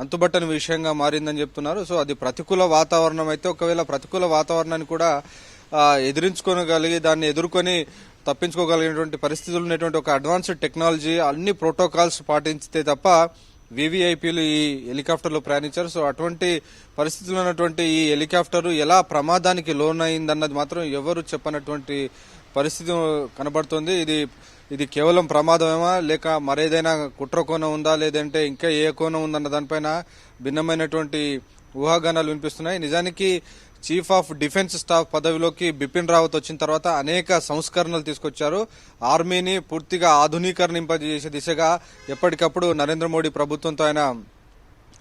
అంతుబట్టని విషయంగా మారిందని చెప్తున్నారు. సో అది ప్రతికూల వాతావరణం అయితే, ఒకవేళ ప్రతికూల వాతావరణాన్ని కూడా ఎదిరించుకోగలిగి దాన్ని ఎదుర్కొని తప్పించుకోగలిగినటువంటి పరిస్థితులు ఉన్నటువంటి ఒక అడ్వాన్స్డ్ టెక్నాలజీ, అన్ని ప్రోటోకాల్స్ పాటించితే తప్ప వివిఐపీలు ఈ హెలికాప్టర్లో ప్రయాణించారు. సో అటువంటి పరిస్థితుల్లో ఉన్నటువంటి ఈ హెలికాప్టర్ ఎలా ప్రమాదానికి లోనైందన్నది మాత్రం ఎవరు చెప్పనటువంటి పరిస్థితి కనబడుతుంది. ఇది కేవలం ప్రమాదమేమా, లేక మరేదైనా కుట్ర కోణం ఉందా, లేదంటే ఇంకా ఏ కోణం ఉందన్న దానిపైన భిన్నమైనటువంటి ఊహాగానాలు వినిపిస్తున్నాయి. నిజానికి చీఫ్ ఆఫ్ డిఫెన్స్ స్టాఫ్ పదవిలోకి బిపిన్ రావత్ వచ్చిన తర్వాత అనేక సంస్కరణలు తీసుకొచ్చారు. ఆర్మీని పూర్తిగా ఆధునీకరింపజేసే దిశగా ఎప్పటికప్పుడు నరేంద్ర మోడీ ప్రభుత్వంతో ఆయన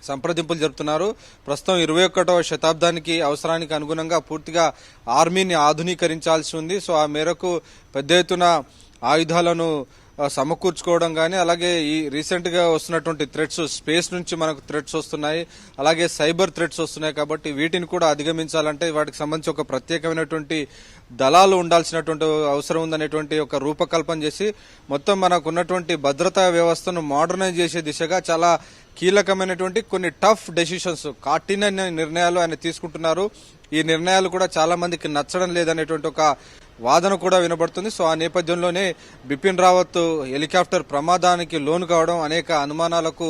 సంప్రదింపులు జరుపుతున్నారు. ప్రస్తుతం 21వ శతాబ్దానికి అవసరానికి అనుగుణంగా పూర్తిగా ఆర్మీని ఆధునీకరించాల్సి ఉంది. సో ఆ మేరకు పెద్ద ఎత్తున ఆయుధాలను సమకూర్చుకోవడం కానీ, అలాగే ఈ రీసెంట్ గా వస్తున్నటువంటి థ్రెట్స్, స్పేస్ నుంచి మనకు థ్రెట్స్ వస్తున్నాయి, అలాగే సైబర్ థ్రెట్స్ వస్తున్నాయి. కాబట్టి వీటిని కూడా అధిగమించాలంటే వాటికి సంబంధించి ఒక ప్రత్యేకమైనటువంటి దళాలు ఉండాల్సినటువంటి అవసరం ఉందనేటువంటి ఒక రూపకల్పన చేసి మొత్తం మనకు ఉన్నటువంటి భద్రతా వ్యవస్థను మోడర్నైజ్ చేసే దిశగా చాలా కీలకమైనటువంటి కొన్ని టఫ్ డెసిషన్స్, కఠిన నిర్ణయాలు ఆయన తీసుకుంటున్నారు. ఈ నిర్ణయాలు కూడా చాలా మందికి నచ్చడం లేదనేటువంటి ఒక వాదన కూడా వినబడుతుంది. సో ఆ నేపథ్యంలోనే బిపిన్ రావత్ హెలికాప్టర్ ప్రమాదానికి లోను కావడం అనేక అనుమానాలకు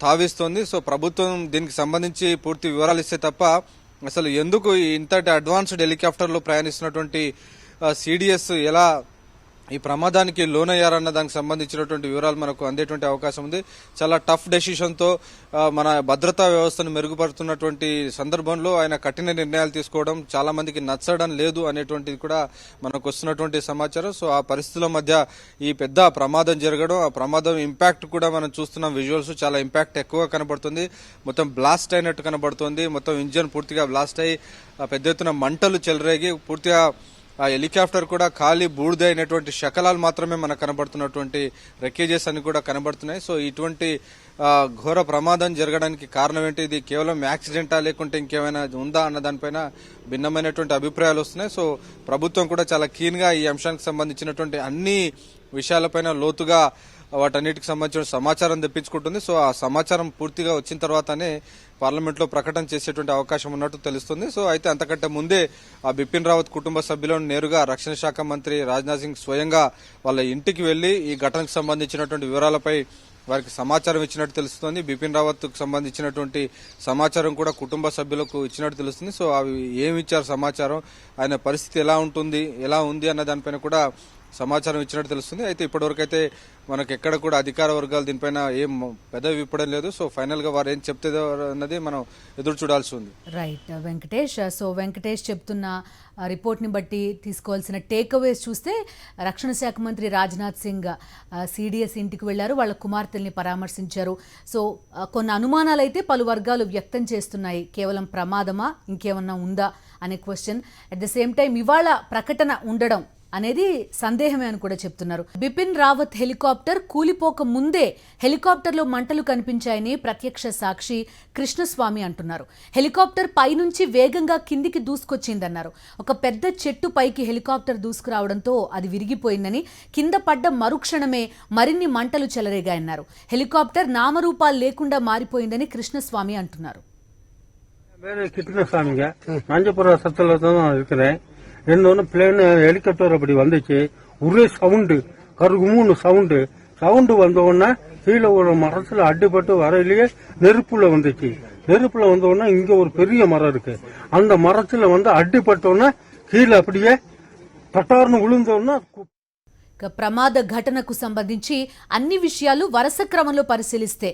తావిస్తోంది. సో ప్రభుత్వం దీనికి సంబంధించి పూర్తి వివరాలు ఇస్తే తప్ప అసలు ఎందుకు ఇంతటి అడ్వాన్స్డ్ హెలికాప్టర్లో ప్రయాణిస్తున్నటువంటి సిడిఎస్ ఎలా ఈ ప్రమాదానికి లోనయ్యారన్న దానికి సంబంధించినటువంటి వివరాలు మనకు అందేటువంటి అవకాశం ఉంది. చాలా టఫ్ డెసిషన్ తో మన భద్రతా వ్యవస్థను మెరుగుపరుస్తున్నటువంటి సందర్భంలో ఆయన కఠిన నిర్ణయాలు తీసుకోవడం చాలా మందికి నచ్చడం లేదు అనేటువంటిది కూడా మనకు వస్తున్నటువంటి సమాచారం. సో ఆ పరిస్థితుల మధ్య ఈ పెద్ద ప్రమాదం జరగడం, ఆ ప్రమాదం ఇంపాక్ట్ కూడా మనం చూస్తున్నాం. విజువల్స్ చాలా ఇంపాక్ట్ ఎక్కువగా కనబడుతుంది. మొత్తం బ్లాస్ట్ అయినట్టు కనబడుతుంది. మొత్తం ఇంజన్ పూర్తిగా బ్లాస్ట్ అయ్యి పెద్ద ఎత్తున మంటలు చెలరేగి పూర్తిగా ఆ హెలికాప్టర్ కూడా ఖాళీ బూడిద అయినటువంటి శకలాలు మాత్రమే మనకు కనబడుతున్నటువంటి రెక్కేజెస్ అని కూడా కనబడుతున్నాయి. సో ఇటువంటి ఘోర ప్రమాదం జరగడానికి కారణం ఏంటి, ఇది కేవలం యాక్సిడెంటా లేకుంటే ఇంకేమైనా ఉందా అన్న దానిపైన భిన్నమైనటువంటి అభిప్రాయాలు వస్తున్నాయి. సో ప్రభుత్వం కూడా చాలా క్లీన్ గా ఈ అంశానికి సంబంధించినటువంటి అన్ని విషయాలపైన లోతుగా వాటన్నిటికి సంబంధించిన సమాచారం తెప్పించుకుంటుంది. సో ఆ సమాచారం పూర్తిగా వచ్చిన తర్వాతనే పార్లమెంట్లో ప్రకటన చేసేటువంటి అవకాశం ఉన్నట్టు తెలుస్తుంది. సో అయితే అంతకంటే ముందే ఆ బిపిన్ రావత్ కుటుంబ సభ్యులను నేరుగా రక్షణ శాఖ మంత్రి రాజ్నాథ్ సింగ్ స్వయంగా వాళ్ళ ఇంటికి వెళ్లి ఈ ఘటనకు సంబంధించినటువంటి వివరాలపై వారికి సమాచారం ఇచ్చినట్టు తెలుస్తుంది. బిపిన్ రావత్ కు సంబంధించినటువంటి సమాచారం కూడా కుటుంబ సభ్యులకు ఇచ్చినట్టు తెలుస్తుంది. సో అవి ఏమి ఇచ్చారు సమాచారం, ఆయన పరిస్థితి ఎలా ఉంది అన్న దానిపైన కూడా సమాచారం ఇచ్చినట్టు తెలుస్తుంది. అయితే ఇప్పటివరకు అయితే మనకు ఎక్కడ కూడా అధికార వర్గాలు దీనిపైన ఏం పెదవి విప్పడం లేదు. సో ఫైనల్ గా వారు ఏం చెప్తే అన్నది మనం ఎదురు చూడాల్సి ఉంది. రైట్ వెంకటేష్. సో వెంకటేష్ చెప్తున్న రిపోర్ట్ని బట్టి తీసుకోవాల్సిన టేక్అవేస్ చూస్తే రక్షణ శాఖ మంత్రి రాజ్నాథ్ సింగ్ సిడిఎస్ ఇంటికి వెళ్లారు, వాళ్ళ కుమార్తెల్ని పరామర్శించారు. సో కొన్ని అనుమానాలు అయితే పలు వర్గాలు వ్యక్తం చేస్తున్నాయి. కేవలం ప్రమాదమా, ఇంకేమన్నా ఉందా అనే question. At the same time ఇవాళ ప్రకటన ఉండడం అనేది సందేహమే అని కూడా చెప్తున్నారు. బిపిన్ రావత్ హెలికాప్టర్ కూలిపోక ముందే హెలికాప్టర్లో మంటలు కనిపించాయని ప్రత్యక్ష సాక్షి కృష్ణస్వామి అంటున్నారు. హెలికాప్టర్ పైనుంచి వేగంగా కిందికి దూసుకొచ్చిందన్నారు. ఒక పెద్ద చెట్టు పైకి హెలికాప్టర్ దూసుకురావడంతో అది విరిగిపోయిందని, కింద పడ్డ మరుక్షణమే మరిన్ని మంటలు చెలరేగాయన్నారు. హెలికాప్టర్ నామరూపాలు లేకుండా మారిపోయిందని కృష్ణస్వామి అంటున్నారు. கிருஷ்ணசாமிங்க மஞ்சப்புற சத்துல தான் இருக்கிறேன். இன்னொன்னு பிளேன் ஹெலிகாப்டர் அப்படி வந்துச்சு, ஒரே சவுண்டு, கருகுமுன்னு சவுண்டு வந்த உடனே கீழே ஒரு மரத்துல அடிபட்டு வரையிலேயே நெருப்புல வந்துச்சு. நெருப்புல வந்த உடனே இங்க ஒரு பெரிய மரம் இருக்கு, அந்த மரத்துல வந்து அடிபட்டோன்னா கீழே அப்படியே தட்டார்னு விழுந்தோன்னா. ప్రమాద ఘటనకు సంబంధించి అన్ని విషయాలు వరుస క్రమంలో పరిశీలిస్తే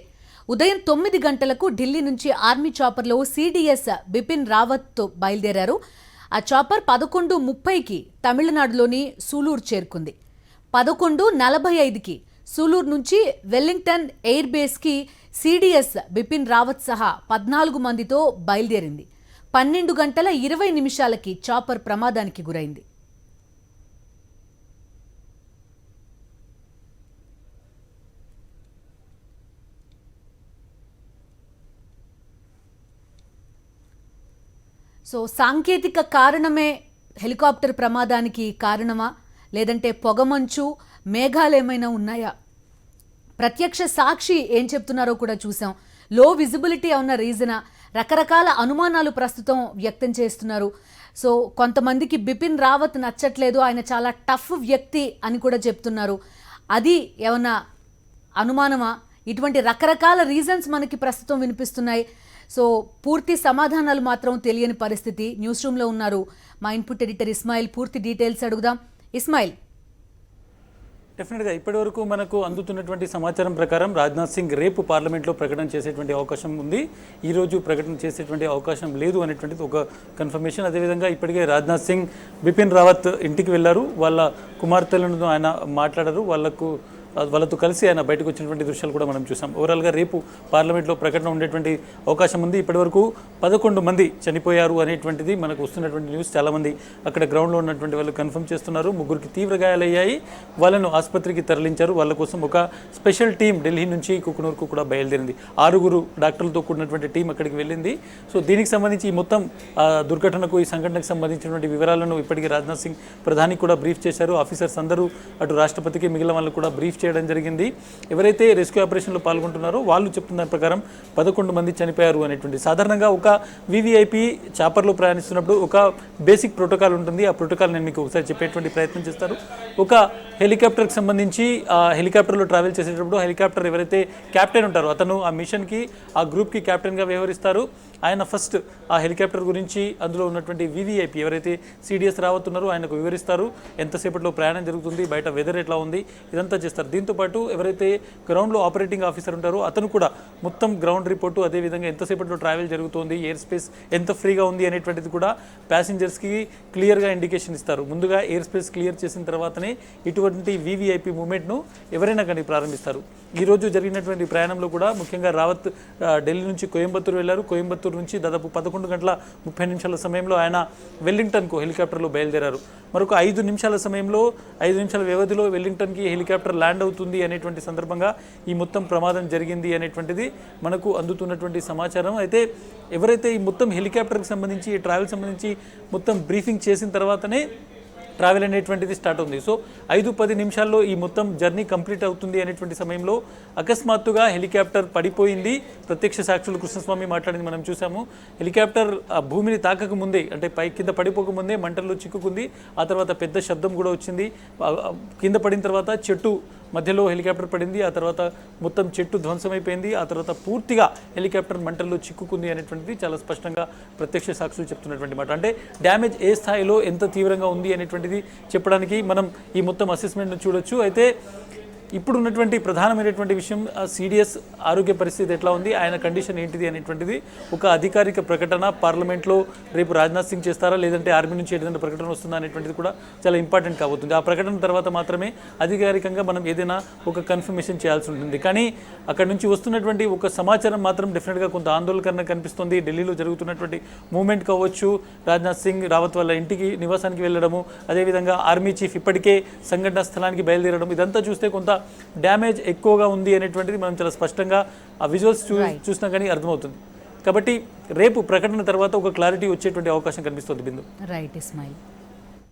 ఉదయం 9 గంటలకు ఢిల్లీ నుంచి ఆర్మీ చాపర్లో సిడిఎస్ బిపిన్ రావత్ బయలుదేరారు. ఆ చాపర్ 11:30కి తమిళనాడులోని సూలూరు చేరుకుంది. 11:45కి సూలూరు నుంచి వెల్లింగ్టన్ ఎయిర్ బేస్కి సిడిఎస్ బిపిన్ రావత్ సహా 14 మందితో బయలుదేరింది. 12:20 చాపర్ ప్రమాదానికి గురైంది. సో సాంకేతిక కారణమే హెలికాప్టర్ ప్రమాదానికి కారణమా, లేదంటే పొగమంచు మేఘాలు ఏమైనా ఉన్నాయా? ప్రత్యక్ష సాక్షి ఏం చెప్తున్నారో కూడా చూసాం. లో విజిబిలిటీ ఉన్న రీజనా? రకరకాల అనుమానాలు ప్రస్తుతం వ్యక్తం చేస్తున్నారు. సో కొంతమందికి బిపిన్ రావత్ నచ్చట్లేదు, ఆయన చాలా టఫ్ వ్యక్తి అని కూడా చెప్తున్నారు. అది ఏమన్నా అనుమానమా? ఇటువంటి రకరకాల రీజన్స్ మనకి ప్రస్తుతం వినిపిస్తున్నాయి. సో పూర్తి సమాధానాలు మాత్రం తెలియని పరిస్థితి. న్యూస్ రూమ్లో ఉన్నారు మా ఇన్పుట్ ఎడిటర్ ఇస్మాయిల్. పూర్తి డీటెయిల్స్ అడుగుదాం. ఇస్మాయిల్, డెఫినెట్గా ఇప్పటివరకు మనకు అందుతున్నటువంటి సమాచారం ప్రకారం రాజ్నాథ్ సింగ్ రేపు పార్లమెంట్లో ప్రకటన చేసేటువంటి అవకాశం ఉంది. ఈరోజు ప్రకటన చేసేటువంటి అవకాశం లేదు అనేటువంటిది ఒక కన్ఫర్మేషన్. అదేవిధంగా ఇప్పటికే రాజ్నాథ్ సింగ్ బిపిన్ రావత్ ఇంటికి వెళ్ళారు. వాళ్ళ కుమార్తెలను ఆయన మాట్లాడారు. వాళ్ళతో కలిసి ఆయన బయటకు వచ్చినటువంటి దృశ్యాలు కూడా మనం చూసాం. ఓవరాల్గా రేపు పార్లమెంట్లో ప్రకటన ఉండేటువంటి అవకాశం ఉంది. ఇప్పటివరకు 11 మంది చనిపోయారు అనేటువంటిది మనకు వస్తున్నటువంటి న్యూస్. చాలామంది అక్కడ గ్రౌండ్లో ఉన్నటువంటి వాళ్ళు కన్ఫర్మ్ చేస్తున్నారు. 3 తీవ్ర గాయాలయ్యాయి, వాళ్ళను ఆసుపత్రికి తరలించారు. వాళ్ళ కోసం ఒక స్పెషల్ టీం ఢిల్లీ నుంచి కుకునూర్కు కూడా బయలుదేరింది. 6 డాక్టర్లతో కూడినటువంటి టీం అక్కడికి వెళ్ళింది. సో దీనికి సంబంధించి ఈ మొత్తం దుర్ఘటనకు, ఈ సంఘటనకు సంబంధించినటువంటి వివరాలను ఇప్పటికీ రాజ్నాథ్ సింగ్ ప్రధానికి కూడా బ్రీఫ్ చేశారు. ఆఫీసర్స్ అందరూ అటు రాష్ట్రపతికి మిగిలిన వాళ్ళు కూడా బ్రీఫ్ చేయడం జరిగింది. ఎవరైతే రెస్క్యూ ఆపరేషన్లో పాల్గొంటున్నారో వాళ్ళు చెప్తున్న దాని ప్రకారం 11 మంది చనిపోయారు అనేటువంటి. సాధారణంగా ఒక వివిఐపి చాపర్లో ప్రయాణిస్తున్నప్పుడు ఒక బేసిక్ ప్రోటోకాల్ ఉంటుంది. ఆ ప్రోటోకాల్ నేను మీకు ఒకసారి చెప్పేటువంటి ప్రయత్నం చేస్తాను. ఒక హెలికాప్టర్కి సంబంధించి ఆ హెలికాప్టర్లో ట్రావెల్ చేసేటప్పుడు హెలికాప్టర్ ఎవరైతే క్యాప్టెన్ ఉంటారో అతను ఆ మిషన్కి, ఆ గ్రూప్కి క్యాప్టెన్గా వ్యవహరిస్తారు. ఆయన ఫస్ట్ ఆ హెలికాప్టర్ గురించి, అందులో ఉన్నటువంటి వివిఐపి ఎవరైతే సిడిఎస్ రావత్ ఉన్నారో ఆయనకు వివరిస్తారు. ఎంతసేపట్లో ప్రయాణం జరుగుతుంది, బయట వెదర్ ఎట్లా ఉంది, ఇదంతా చేస్తారు. దీంతోపాటు ఎవరైతే గ్రౌండ్లో ఆపరేటింగ్ ఆఫీసర్ ఉంటారో అతను కూడా మొత్తం గ్రౌండ్ రిపోర్టు, అదేవిధంగా ఎంతసేపట్లో ట్రావెల్ జరుగుతుంది, ఎయిర్ స్పేస్ ఎంత ఫ్రీగా ఉంది అనేటువంటిది కూడా ప్యాసింజర్స్కి క్లియర్గా ఇండికేషన్ ఇస్తారు. ముందుగా ఎయిర్ స్పేస్ క్లియర్ చేసిన తర్వాతనే ఇటువంటి వివిఐపి మూమెంట్ను ఎవరైనా కానీ ప్రారంభిస్తారు. ఈరోజు జరిగినటువంటి ప్రయాణంలో కూడా ముఖ్యంగా రావత్ ఢిల్లీ నుంచి కోయంబత్తూరు వెళ్ళారు. కోయంబత్తూరు నుంచి దాదాపు 11 గంటల 30 నిమిషాల సమయంలో ఆయన వెల్లింగ్టన్కు హెలికాప్టర్లో బయలుదేరారు. మరొక 5 నిమిషాల సమయంలో, 5 నిమిషాల వ్యవధిలో వెల్లింగ్టన్కి హెలికాప్టర్ ల్యాండ్ అవుతుంది అనేటువంటి సందర్భంగా ఈ మొత్తం ప్రమాదం జరిగింది అనేటువంటిది మనకు అందుతున్నటువంటి సమాచారం. అయితే ఎవరైతే ఈ మొత్తం హెలికాప్టర్కి సంబంధించి, ట్రావెల్ సంబంధించి మొత్తం బ్రీఫింగ్ చేసిన తర్వాతనే ట్రావెల్ అనేటువంటిది స్టార్ట్ ఉంది. సో 5-10 నిమిషాల్లో ఈ మొత్తం జర్నీ కంప్లీట్ అవుతుంది అనేటువంటి సమయంలో అకస్మాత్తుగా హెలికాప్టర్ పడిపోయింది. ప్రత్యక్ష సాక్షులు కృష్ణస్వామి మాట్లాడింది మనం చూసాము. హెలికాప్టర్ భూమిని తాకక ముందే, అంటే పై కింద పడిపోకముందే మంటల్లో చిక్కుకుంది. ఆ తర్వాత పెద్ద శబ్దం కూడా వచ్చింది. కింద పడిన తర్వాత చెట్టు మధ్యలో హెలికాప్టర్ పడింది. ఆ తర్వాత మొత్తం చెట్టు ధ్వంసమైపోయింది. ఆ తర్వాత పూర్తిగా హెలికాప్టర్ మంటల్లో చిక్కుకుంది అనేటువంటిది చాలా స్పష్టంగా ప్రత్యక్ష సాక్షులు చెప్తున్నటువంటి మాట. అంటే డ్యామేజ్ ఏ స్థాయిలో, ఎంత తీవ్రంగా ఉంది అనేటువంటిది చెప్పడానికి మనం ఈ మొత్తం అసెస్మెంట్ను చూడొచ్చు. అయితే ఇప్పుడు ఉన్నటువంటి ప్రధానమైనటువంటి విషయం సిడిఎస్ ఆరోగ్య పరిస్థితి ఎట్లా ఉంది, ఆయన కండిషన్ ఏంటిది అనేటువంటిది ఒక అధికారిక ప్రకటన పార్లమెంట్లో రేపు రాజ్నాథ్ సింగ్ చేస్తారా, లేదంటే ఆర్మీ నుంచి ఏదైనా ప్రకటన వస్తుందా అనేటువంటిది కూడా చాలా ఇంపార్టెంట్ కాబోతుంది. ఆ ప్రకటన తర్వాత మాత్రమే అధికారికంగా మనం ఏదైనా ఒక కన్ఫర్మేషన్ చేయాల్సి ఉంటుంది. కానీ అక్కడ నుంచి వస్తున్నటువంటి ఒక సమాచారం మాత్రం డెఫినెట్గా కొంత ఆందోళనకరంగా కనిపిస్తుంది. ఢిల్లీలో జరుగుతున్నటువంటి మూవ్మెంట్ కావచ్చు, రాజ్నాథ్ సింగ్ రావత్ వాళ్ళ ఇంటికి, నివాసానికి వెళ్ళడము, అదేవిధంగా ఆర్మీ చీఫ్ ఇప్పటికే సంఘటన స్థలానికి బయలుదేరడం, ఇదంతా చూస్తే కొంత డ్యామేజ్ ఎక్కువగా ఉంది అనేటువంటిది మనం చాలా స్పష్టంగా ఆ విజువల్స్ చూసినా కానీ అర్థమవుతుంది. కాబట్టి రేపు ప్రకటన తర్వాత ఒక క్లారిటీ వచ్చేటువంటి అవకాశం కనిపిస్తుంది. బిందు. రైట్ ఇస్మాయిల్.